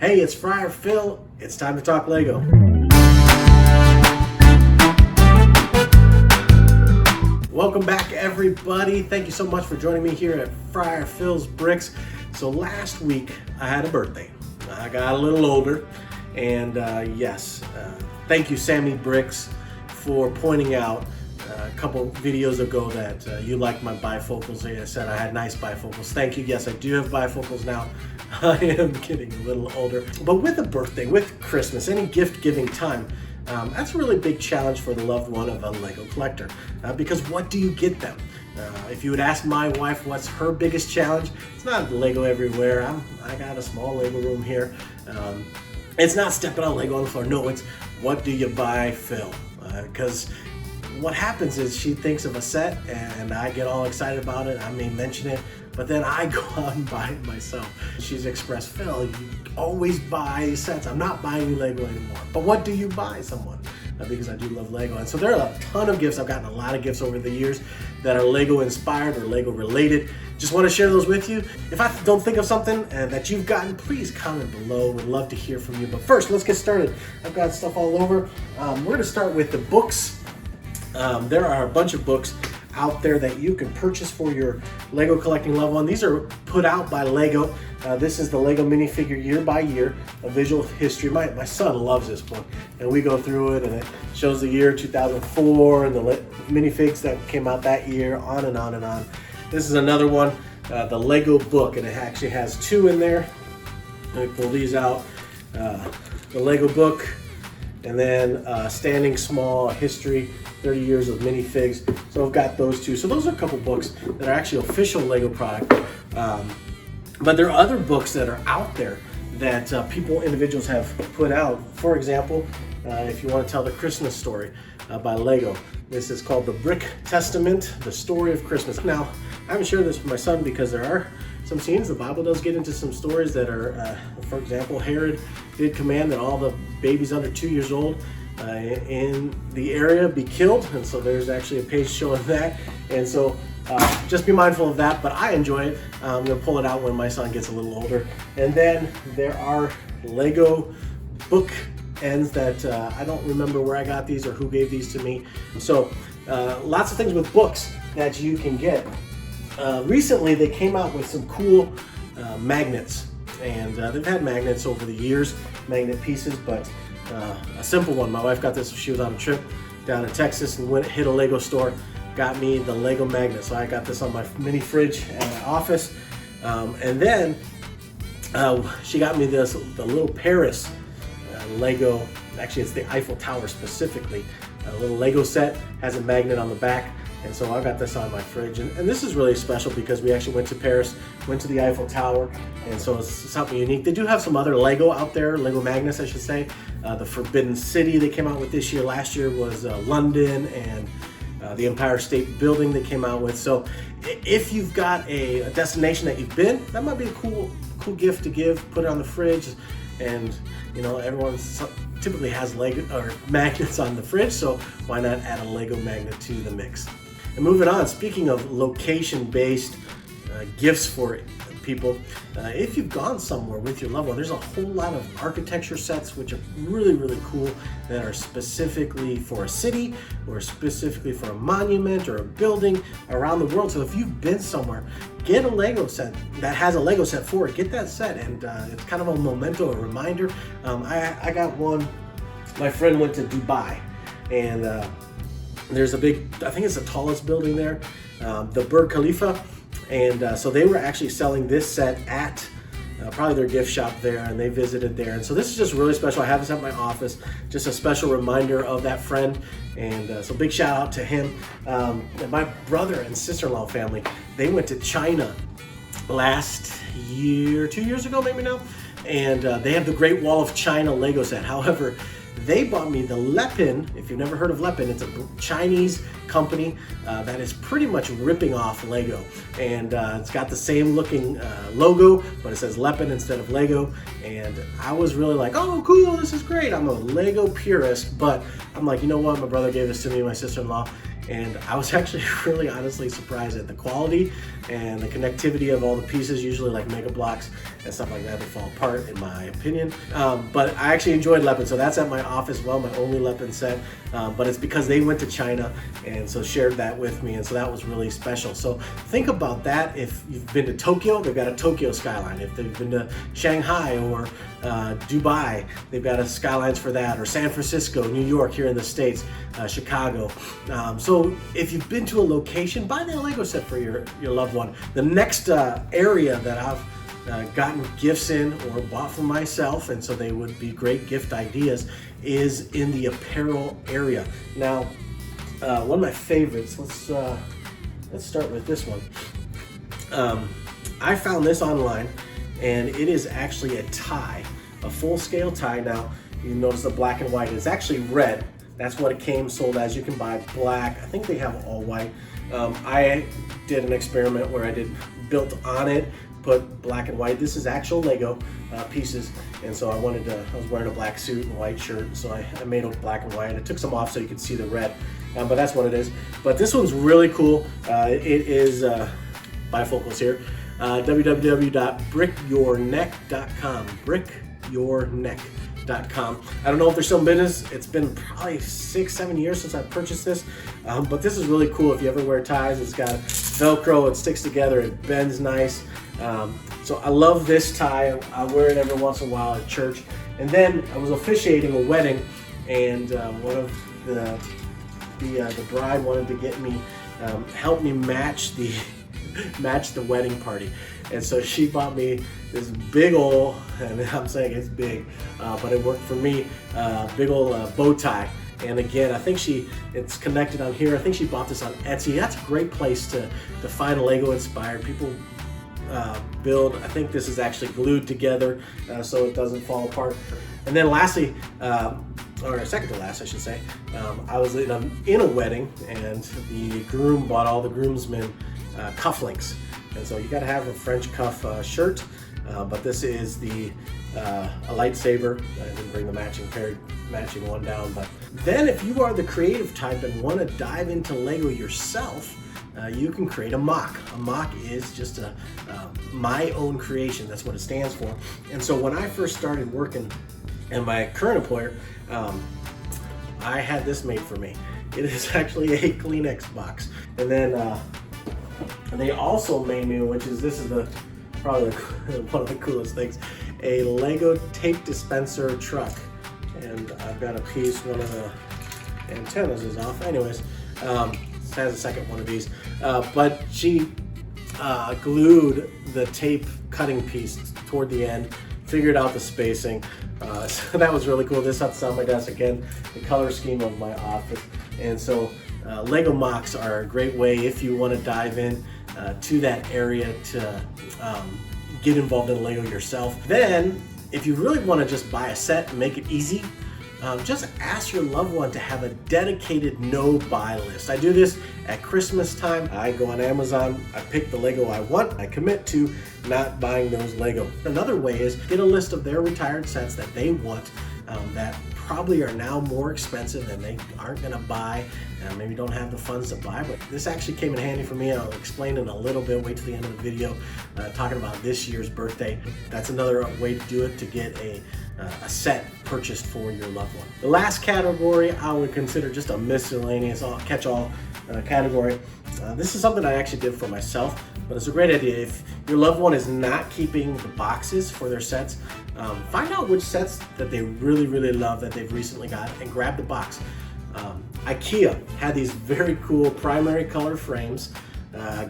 Hey, it's Friar Phil. It's time to talk Lego. Welcome back, everybody. Thank you so much for joining me here at Friar Phil's Bricks. So last week I had a birthday. I got a little older, and thank you, Sammy Bricks, for pointing out a couple videos ago that you liked my bifocals. I said I had nice bifocals. Thank you. Yes, I do have bifocals now. I am getting a little older. But with a birthday, with Christmas, any gift-giving time, that's a really big challenge for the loved one of a Lego collector. Because what do you get them? If you would ask my wife what's her biggest challenge, it's not Lego everywhere. I got a small Lego room here. It's not stepping on Lego on the floor. No, it's what do you buy, Phil? Because what happens is she thinks of a set and I get all excited about it. I may mention it, but then I go out and buy it myself. She's expressed, Phil, you always buy sets. I'm not buying you Lego anymore. But what do you buy someone? Because I do love Lego. And so there are a ton of gifts. I've gotten a lot of gifts over the years that are Lego inspired or Lego related. Just want to share those with you. If I don't think of something that you've gotten, please comment below. Would love to hear from you. But first, let's get started. I've got stuff all over. We're going to start with the books. There are a bunch of books out there that you can purchase for your Lego collecting loved one. These are put out by Lego. This is the Lego minifigure year by year, a visual history. My son loves this book, and we go through it, and it shows the year 2004 and the minifigs that came out that year, on and on and on. This is another one, the Lego book, and it actually has two in there. Let me pull these out. The Lego book, and then Standing Small, a history, 30 years of minifigs. So I've got those two. So those are a couple books that are actually official Lego product. But there are other books that are out there that individuals have put out. For example, if you want to tell the Christmas story by Lego, this is called The Brick Testament, The Story of Christmas. Now, I haven't shared this with my son because there are some scenes. The Bible does get into some stories that are, for example, Herod did command that all the babies under 2 years old in the area be killed, and so there's actually a page showing that. And so just be mindful of that, but I enjoy it. I'm gonna pull it out when my son gets a little older. And then there are Lego book ends that I don't remember where I got these or who gave these to me. So lots of things with books that you can get. Recently they came out with some cool magnets, and they've had magnets over the years, magnet pieces, but a simple one. My wife got this when she was on a trip down in Texas and hit a Lego store, got me the Lego magnet. So I got this on my mini fridge at my office. And then she got me the little Paris Lego, actually it's the Eiffel Tower specifically, a little Lego set, has a magnet on the back. And so I got this on my fridge, and this is really special because we actually went to Paris, went to the Eiffel Tower, and so it's something unique. They do have some other Lego out there, Lego magnets I should say. The Forbidden City they came out with this year. Last year was London, and the Empire State Building they came out with. So if you've got a destination that you've been, that might be a cool gift to give, put it on the fridge. And you know, everyone typically has Lego or magnets on the fridge, so why not add a Lego magnet to the mix? And moving on, speaking of location-based gifts for people, if you've gone somewhere with your loved one, there's a whole lot of architecture sets which are really, really cool that are specifically for a city or specifically for a monument or a building around the world. So if you've been somewhere, get a Lego set that has a Lego set for it. Get that set, and it's kind of a memento, a reminder. I got one. My friend went to Dubai, and there's a big, I think it's the tallest building there, the Burj Khalifa. And so they were actually selling this set at probably their gift shop there, and they visited there. And so this is just really special. I have this at my office, just a special reminder of that friend. And so big shout out to him. And my brother and sister-in-law family, they went to China last year, 2 years ago maybe now. And they have the Great Wall of China Lego set. However, they bought me the Lepin. If you've never heard of Lepin, it's a Chinese company that is pretty much ripping off Lego. And it's got the same looking logo, but it says Lepin instead of Lego. And I was really like, oh, cool, this is great. I'm a Lego purist, but I'm like, you know what? My brother gave this to me, my sister-in-law, And I was actually really honestly surprised at the quality and the connectivity of all the pieces. Usually like Mega Blocks and stuff like that, they fall apart in my opinion. But I actually enjoyed Lepin, so that's at my office. Well, my only Lepin set, but it's because they went to China and so shared that with me, and so that was really special. So think about that. If you've been to Tokyo, they've got a Tokyo skyline. If they've been to Shanghai or Dubai, they've got a skylines for that, or San Francisco, New York here in the States, Chicago. So if you've been to a location, buy the Lego set for your loved one. The next area that I've gotten gifts in or bought for myself, and so they would be great gift ideas, is in the apparel area. Now, one of my favorites, let's start with this one. I found this online, and it is actually a tie, a full-scale tie. Now, you notice the black and white is actually red. That's what it came sold as. You can buy black. I think they have all white. I did an experiment where I built on it, put black and white. This is actual Lego pieces, and so I was wearing a black suit and white shirt, so I made it black and white. I took some off so you could see the red, but that's what it is. But this one's really cool. It is bifocals here. www.brickyourneck.com. brickyourneck.com. I don't know if they're still in business. It's been probably 6-7 years since I purchased this, but this is really cool. If you ever wear ties, it's got Velcro, it sticks together, it bends nice. So I love this tie. I wear it every once in a while at church. And then I was officiating a wedding, and one of the bride wanted to get me, help me match the wedding party. And so she bought me this big ol', and I'm saying it's big, but it worked for me, big ol' bow tie. And again, I think it's connected on here. I think she bought this on Etsy. That's a great place to find Lego inspired. People build. I think this is actually glued together so it doesn't fall apart. And then lastly, or second to last I should say, I was in a wedding, and the groom bought all the groomsmen cufflinks. And so you got to have a French cuff shirt, but this is a lightsaber. I didn't bring the matching one down. But then if you are the creative type and want to dive into Lego yourself, you can create a MOC. A MOC is just my own creation. That's what it stands for. And so when I first started working at my current employer, I had this made for me. It is actually a Kleenex box. And then and they also made me, this is probably one of the coolest things, a Lego tape dispenser truck. And I've got a piece, one of the antennas is off. Anyways, has a second one of these, but she glued the tape cutting piece toward the end, figured out the spacing, so that was really cool. This sits on my desk again, the color scheme of my office. And so Lego MOCs are a great way if you want to dive in to that area to get involved in Lego yourself. Then if you really want to just buy a set and make it easy, just ask your loved one to have a dedicated no-buy list. I do this at Christmas time. I go on Amazon, I pick the Lego I want, I commit to not buying those Lego. Another way is get a list of their retired sets that they want that probably are now more expensive and they aren't gonna buy, maybe don't have the funds to buy, but this actually came in handy for me. I'll explain in a little bit, wait till the end of the video, talking about this year's birthday. That's another way to do it, to get a set purchased for your loved one. The last category I would consider just a miscellaneous catch-all category. This is something I actually did for myself, but it's a great idea. If your loved one is not keeping the boxes for their sets, find out which sets that they really, really love that they've recently got and grab the box. IKEA had these very cool primary color frames,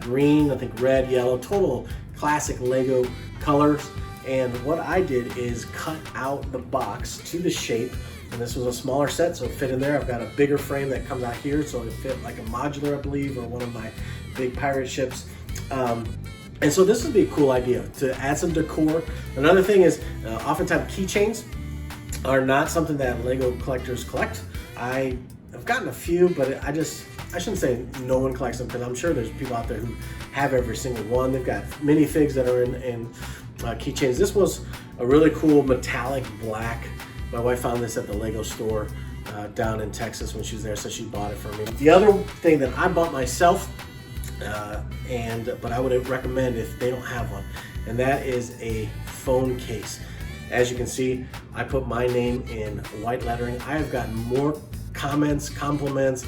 green, I think red, yellow, total classic Lego colors. And what I did is cut out the box to the shape, and this was a smaller set, so it fit in there. I've got a bigger frame that comes out here, so it fit like a modular, I believe, or one of my big pirate ships. And so this would be a cool idea to add some decor. Another thing is, oftentimes keychains are not something that Lego collectors collect. I have gotten a few, but I shouldn't say no one collects them, because I'm sure there's people out there who have every single one. They've got minifigs that are in keychains. This was a really cool metallic black. My wife found this at the Lego store down in Texas when she was there, so she bought it for me. The other thing that I bought myself, but I would recommend if they don't have one, and that is a phone case. As you can see, I put my name in white lettering. I have gotten more comments, compliments.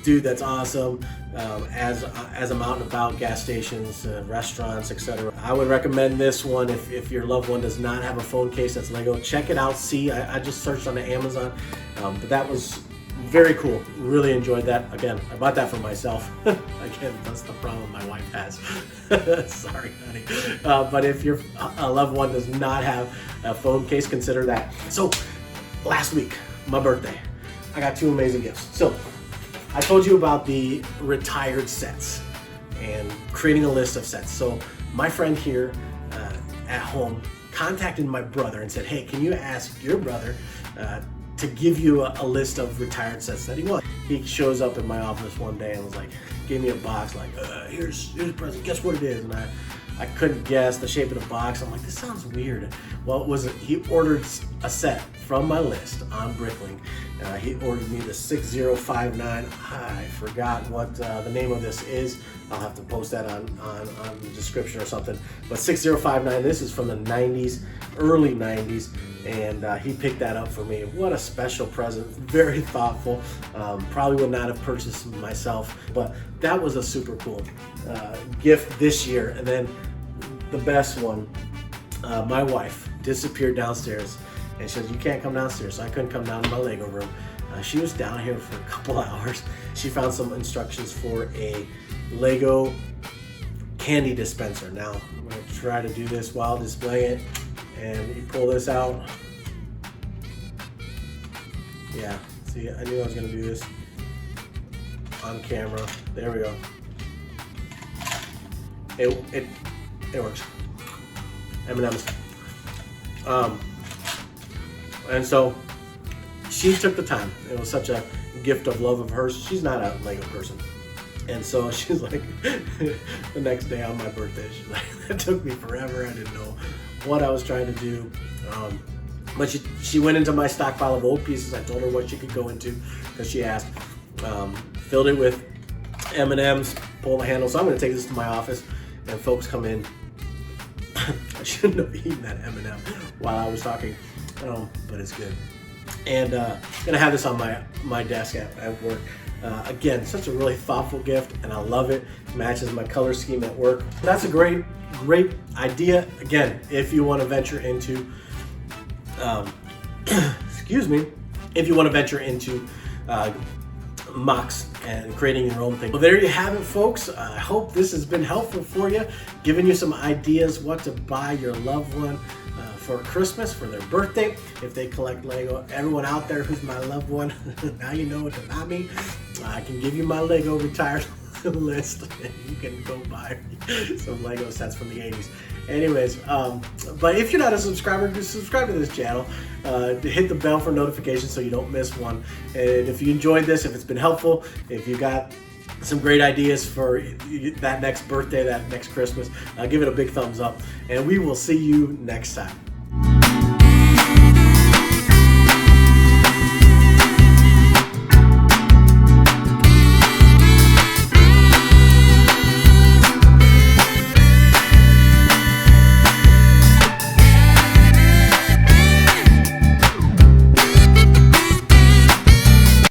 Dude, that's awesome. As I'm out and about, gas stations, restaurants, etc. I would recommend this one if your loved one does not have a phone case that's Lego. Check it out, see. I just searched on the Amazon, but that was very cool. Really enjoyed that. Again, I bought that for myself. Again, that's the problem my wife has. Sorry, honey. But if your loved one does not have a phone case, consider that. So, last week, my birthday, I got 2 amazing gifts. So, I told you about the retired sets and creating a list of sets. So, my friend here at home contacted my brother and said, hey, can you ask your brother to give you a list of retired sets that he wants? He shows up in my office one day and was like, gave me a box like, here's a present, guess what it is? And I couldn't guess the shape of the box. I'm like, this sounds weird. Well, he ordered a set from my list on Bricklink. He ordered me the 6059. I forgot what the name of this is. I'll have to post that on the description or something. But 6059, this is from the 90s, early 90s. And he picked that up for me. What a special present, very thoughtful. Probably would not have purchased it myself, but that was a super cool gift this year. And then the best one, my wife disappeared downstairs and she said, you can't come downstairs. So I couldn't come down to my Lego room. She was down here for a couple hours. She found some instructions for a Lego candy dispenser. Now, I'm gonna try to do this while displaying it. And you pull this out. Yeah, see, I knew I was gonna do this on camera. There we go. It works. M&M's. And so she took the time. It was such a gift of love of hers. She's not a Lego person. And so she's like, the next day on my birthday, she's like, it took me forever. I didn't know what I was trying to do. But she went into my stockpile of old pieces. I told her what she could go into because she asked. Filled it with M&M's, pull the handle. So I'm gonna take this to my office and folks come in. I shouldn't have eaten that M&M while I was talking, but it's good. And gonna have this on my desk at work. Again, such a really thoughtful gift, and I love it. Matches my color scheme at work. That's a great idea. Again, if you want to venture into, excuse me, if you want to venture into MOCs and creating your own thing. Well, there you have it, folks. I hope this has been helpful for you, giving you some ideas what to buy your loved one for Christmas, for their birthday, if they collect Lego. Everyone out there who's my loved one, now you know what to buy me. I can give you my Lego retired list and you can go buy some Lego sets from the 80s. Anyways, but if you're not a subscriber, just subscribe to this channel. Hit the bell for notifications so you don't miss one. And if you enjoyed this, if it's been helpful, if you got some great ideas for that next birthday, that next Christmas, give it a big thumbs up. And we will see you next time.